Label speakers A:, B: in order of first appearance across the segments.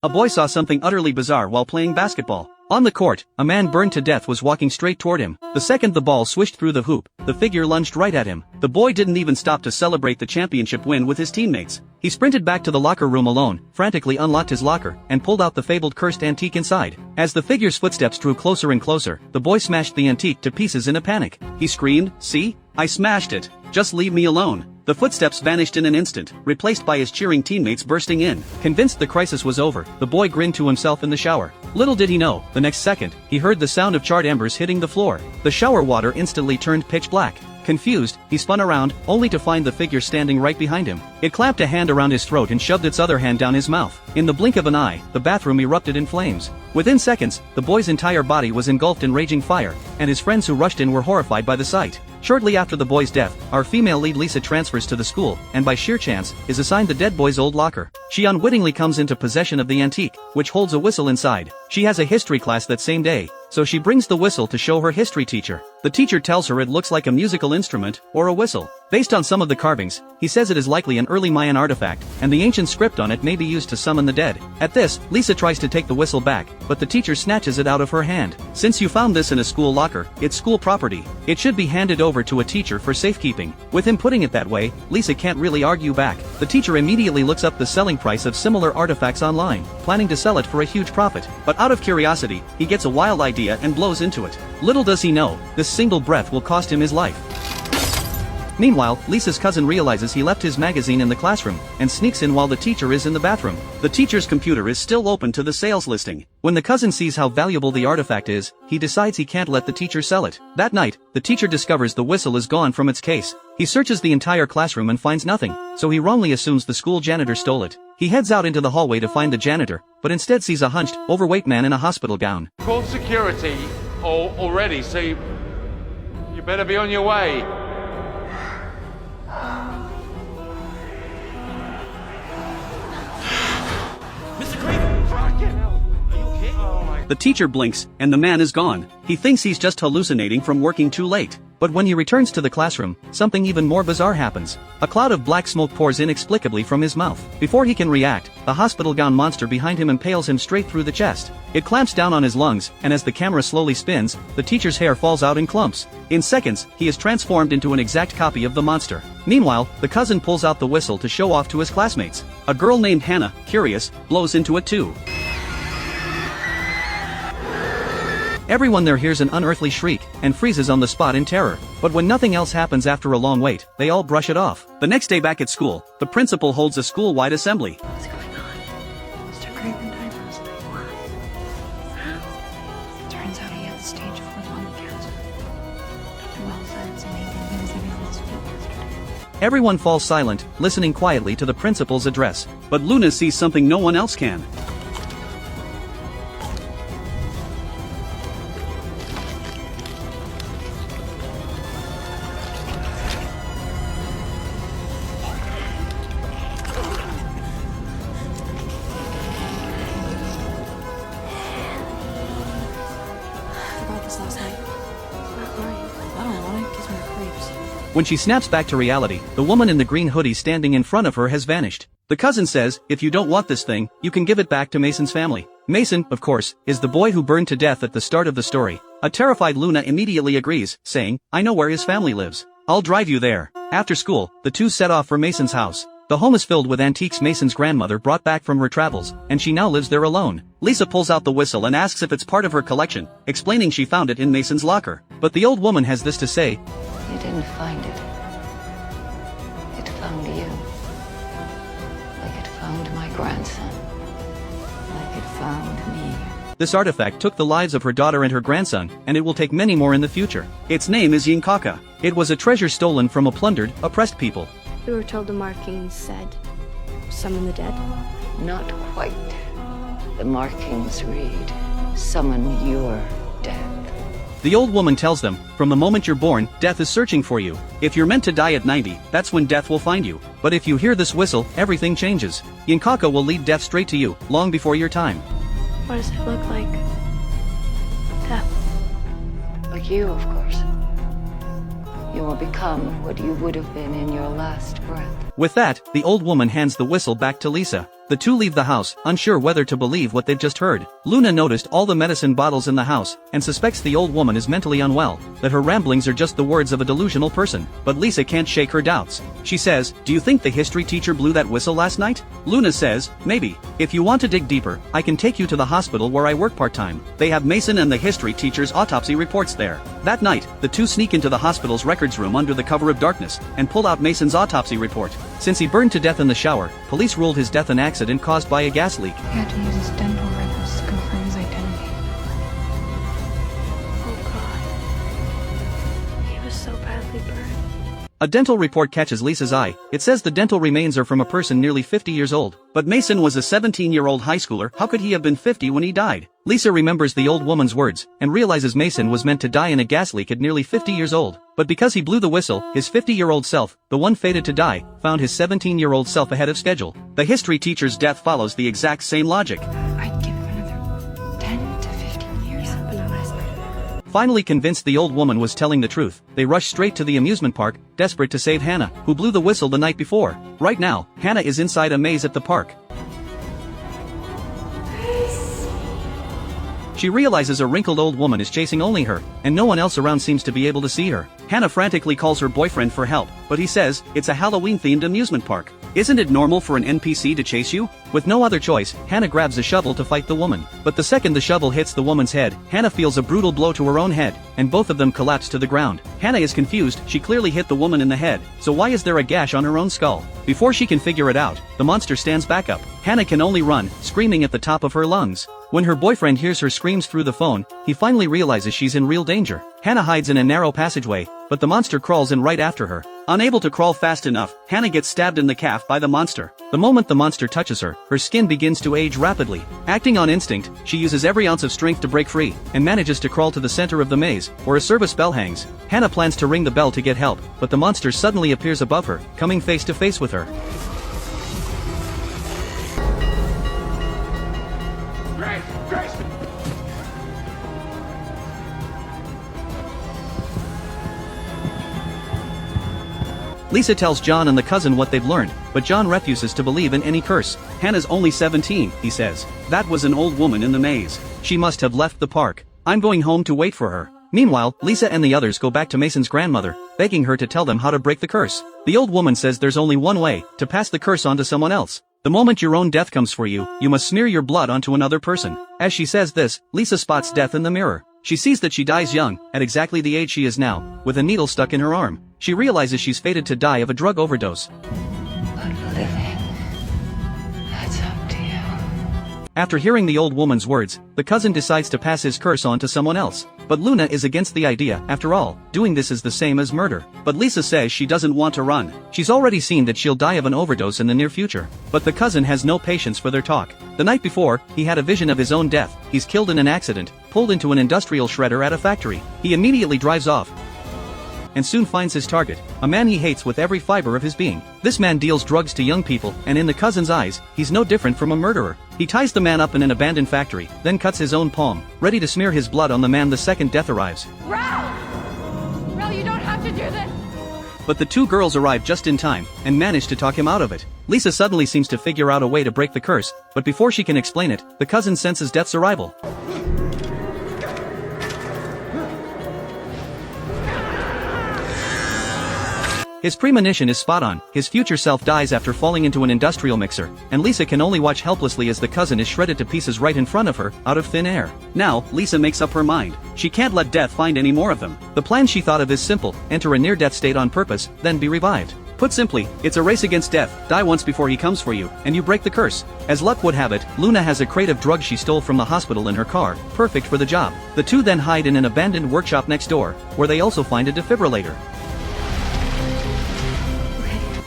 A: A boy saw something utterly bizarre while playing basketball. On the court, a man burned to death was walking straight toward him. The second the ball swished through the hoop, the figure lunged right at him. The boy didn't even stop to celebrate the championship win with his teammates. He sprinted back to the locker room alone, frantically unlocked his locker, and pulled out the fabled cursed antique inside. As the figure's footsteps drew closer and closer, the boy smashed the antique to pieces in a panic. He screamed, "See? I smashed it. Just leave me alone." The footsteps vanished in an instant, replaced by his cheering teammates bursting in. Convinced the crisis was over, the boy grinned to himself in the shower. Little did he know, the next second, he heard the sound of charred embers hitting the floor. The shower water instantly turned pitch black. Confused, he spun around, only to find the figure standing right behind him. It clapped a hand around his throat and shoved its other hand down his mouth. In the blink of an eye, the bathroom erupted in flames. Within seconds, the boy's entire body was engulfed in raging fire, and his friends who rushed in were horrified by the sight. Shortly after the boy's death, our female lead Lisa transfers to the school, and by sheer chance, is assigned the dead boy's old locker. She unwittingly comes into possession of the antique, which holds a whistle inside. She has a history class that same day, so she brings the whistle to show her history teacher. The teacher tells her it looks like a musical instrument, or a whistle. Based on some of the carvings, he says it is likely an early Mayan artifact, and the ancient script on it may be used to summon the dead. At this, Lisa tries to take the whistle back, but the teacher snatches it out of her hand. "Since you found this in a school locker, it's school property. It should be handed over to a teacher for safekeeping." With him putting it that way, Lisa can't really argue back. The teacher immediately looks up the selling price of similar artifacts online, planning to sell it for a huge profit. But out of curiosity, he gets a wild idea and blows into it. Little does he know, this single breath will cost him his life. Meanwhile, Lisa's cousin realizes he left his magazine in the classroom, and sneaks in while the teacher is in the bathroom. The teacher's computer is still open to the sales listing. When the cousin sees how valuable the artifact is, he decides he can't let the teacher sell it. That night, the teacher discovers the whistle is gone from its case. He searches the entire classroom and finds nothing, so he wrongly assumes the school janitor stole it. He heads out into the hallway to find the janitor, but instead sees a hunched, overweight man in a hospital gown.
B: Called security already, so you better be on your way.
A: The teacher blinks, and the man is gone. He thinks he's just hallucinating from working too late. But when he returns to the classroom, something even more bizarre happens. A cloud of black smoke pours inexplicably from his mouth. Before he can react, the hospital gown monster behind him impales him straight through the chest. It clamps down on his lungs, and as the camera slowly spins, the teacher's hair falls out in clumps. In seconds, he is transformed into an exact copy of the monster. Meanwhile, the cousin pulls out the whistle to show off to his classmates. A girl named Hannah, curious, blows into it too. Everyone there hears an unearthly shriek, and freezes on the spot in terror. But when nothing else happens after a long wait, they all brush it off. The next day back at school, the principal holds a school-wide assembly.
C: What's going on? Mr. Craven died last night. Why? How? Turns out he had stage 4 lung cancer. Dr. Wells said it's amazing he was every last bit yesterday.
A: Everyone falls silent, listening quietly to the principal's address. But Luna sees something no one else can.
C: Last night. It's not right. I don't want it. It gives me the creeps.
A: When she snaps back to reality, the woman in the green hoodie standing in front of her has vanished. The cousin says, if you don't want this thing, you can give it back to Mason's family. Mason, of course, is the boy who burned to death at the start of the story. A terrified Luna immediately agrees, saying, I know where his family lives. I'll drive you there. After school, the two set off for Mason's house. The home is filled with antiques Mason's grandmother brought back from her travels, and she now lives there alone. Lisa pulls out the whistle and asks if it's part of her collection, explaining she found it in Mason's locker. But the old woman has this to say.
D: You didn't find it. It found you. Like it found my grandson. Like it found me.
A: This artifact took the lives of her daughter and her grandson, and it will take many more in the future. Its name is Yinkaka. It was a treasure stolen from a plundered, oppressed people.
E: We were told the markings said, summon the dead.
D: Not quite. The markings read, summon your death.
A: The old woman tells them, from the moment you're born, death is searching for you. If you're meant to die at 90, that's when death will find you. But if you hear this whistle, everything changes. Yinkaka will lead death straight to you, long before your time.
E: What does it look like? Death.
D: Like you, of course. You will become what you would have been in your last breath.
A: With that, the old woman hands the whistle back to Lisa. The two leave the house, unsure whether to believe what they've just heard. Luna noticed all the medicine bottles in the house, and suspects the old woman is mentally unwell, that her ramblings are just the words of a delusional person. But Lisa can't shake her doubts. She says, "Do you think the history teacher blew that whistle last night?" Luna says, "Maybe. If you want to dig deeper, I can take you to the hospital where I work part-time. They have Mason and the history teacher's autopsy reports there." That night, the two sneak into the hospital's records room under the cover of darkness, and pull out Mason's autopsy report. Since he burned to death in the shower, police ruled his death an accident caused by a gas leak.
C: He had to use his dental records to confirm his identity.
E: Oh God. He was so badly burned.
A: A dental report catches Lisa's eye. It says the dental remains are from a person nearly 50 years old. But Mason was a 17-year-old high schooler. How could he have been 50 when he died? Lisa remembers the old woman's words, and realizes Mason was meant to die in a gas leak at nearly 50 years old. But because he blew the whistle, his 50-year-old self, the one fated to die, found his 17-year-old self ahead of schedule. The history teacher's death follows the exact same logic.
C: I'd give him another 10 to 15 years.
E: Yeah, but not last night.
A: Finally convinced the old woman was telling the truth, they rush straight to the amusement park, desperate to save Hannah, who blew the whistle the night before. Right now, Hannah is inside a maze at the park. She realizes a wrinkled old woman is chasing only her, and no one else around seems to be able to see her. Hannah frantically calls her boyfriend for help, but he says, it's a Halloween-themed amusement park. Isn't it normal for an NPC to chase you? With no other choice, Hannah grabs a shovel to fight the woman. But the second the shovel hits the woman's head, Hannah feels a brutal blow to her own head, and both of them collapse to the ground. Hannah is confused, she clearly hit the woman in the head, so why is there a gash on her own skull? Before she can figure it out, the monster stands back up. Hannah can only run, screaming at the top of her lungs. When her boyfriend hears her screams through the phone, he finally realizes she's in real danger. Hannah hides in a narrow passageway, but the monster crawls in right after her. Unable to crawl fast enough, Hannah gets stabbed in the calf by the monster. The moment the monster touches her, her skin begins to age rapidly. Acting on instinct, she uses every ounce of strength to break free, and manages to crawl to the center of the maze, where a service bell hangs. Hannah plans to ring the bell to get help, but the monster suddenly appears above her, coming face to face with her.
B: Grace! Grace!
A: Lisa tells John and the cousin what they've learned, but John refuses to believe in any curse. Hannah's only 17, he says. That was an old woman in the maze. She must have left the park. I'm going home to wait for her. Meanwhile, Lisa and the others go back to Mason's grandmother, begging her to tell them how to break the curse. The old woman says there's only one way, to pass the curse on to someone else. The moment your own death comes for you, you must smear your blood onto another person. As she says this, Lisa spots death in the mirror. She sees that she dies young, at exactly the age she is now, with a needle stuck in her arm. She realizes she's fated to die of a drug overdose.
D: But living, that's up to you.
A: After hearing the old woman's words, the cousin decides to pass his curse on to someone else. But Luna is against the idea. After all, doing this is the same as murder. But Lisa says she doesn't want to run. She's already seen that she'll die of an overdose in the near future. But the cousin has no patience for their talk. The night before, he had a vision of his own death. He's killed in an accident, pulled into an industrial shredder at a factory. He immediately drives off, and soon finds his target, a man he hates with every fiber of his being. This man deals drugs to young people, and in the cousin's eyes, he's no different from a murderer. He ties the man up in an abandoned factory, then cuts his own palm, ready to smear his blood on the man the second death arrives.
F: Ralph! Ralph, you don't have to do this!
A: But the two girls arrive just in time, and manage to talk him out of it. Lisa suddenly seems to figure out a way to break the curse, but before she can explain it, the cousin senses death's arrival. His premonition is spot on. His future self dies after falling into an industrial mixer, and Lisa can only watch helplessly as the cousin is shredded to pieces right in front of her, out of thin air. Now, Lisa makes up her mind. She can't let death find any more of them. The plan she thought of is simple: enter a near-death state on purpose, then be revived. Put simply, it's a race against death. Die once before he comes for you, and you break the curse. As luck would have it, Luna has a crate of drugs she stole from the hospital in her car, perfect for the job. The two then hide in an abandoned workshop next door, where they also find a defibrillator.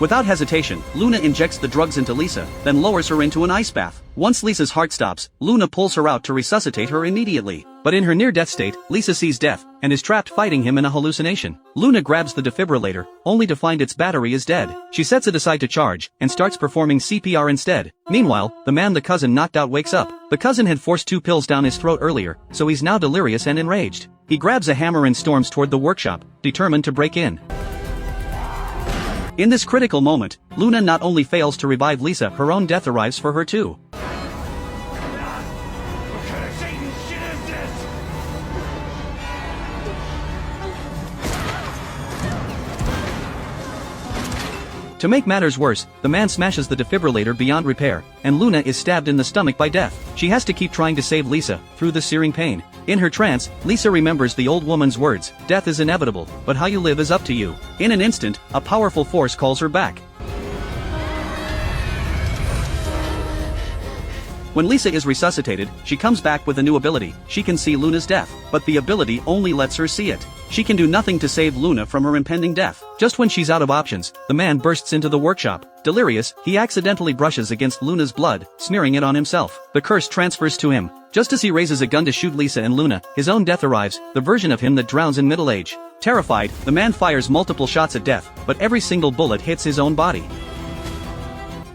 A: Without hesitation, Luna injects the drugs into Lisa, then lowers her into an ice bath. Once Lisa's heart stops, Luna pulls her out to resuscitate her immediately. But in her near-death state, Lisa sees death, and is trapped fighting him in a hallucination. Luna grabs the defibrillator, only to find its battery is dead. She sets it aside to charge, and starts performing CPR instead. Meanwhile, the man the cousin knocked out wakes up. The cousin had forced 2 pills down his throat earlier, so he's now delirious and enraged. He grabs a hammer and storms toward the workshop, determined to break in. In this critical moment, Luna not only fails to revive Lisa, her own death arrives for her too. To make matters worse, the man smashes the defibrillator beyond repair, and Luna is stabbed in the stomach by death. She has to keep trying to save Lisa, through the searing pain. In her trance, Lisa remembers the old woman's words, "Death is inevitable, but how you live is up to you." In an instant, a powerful force calls her back. When Lisa is resuscitated, she comes back with a new ability. She can see Luna's death, but the ability only lets her see it. She can do nothing to save Luna from her impending death. Just when she's out of options, the man bursts into the workshop. Delirious, he accidentally brushes against Luna's blood, smearing it on himself. The curse transfers to him. Just as he raises a gun to shoot Lisa and Luna, his own death arrives, the version of him that drowns in middle age. Terrified, the man fires multiple shots at death, but every single bullet hits his own body.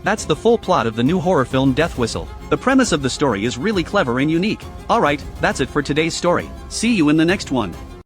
A: That's the full plot of the new horror film Death Whistle. The premise of the story is really clever and unique. Alright, that's it for today's story. See you in the next one.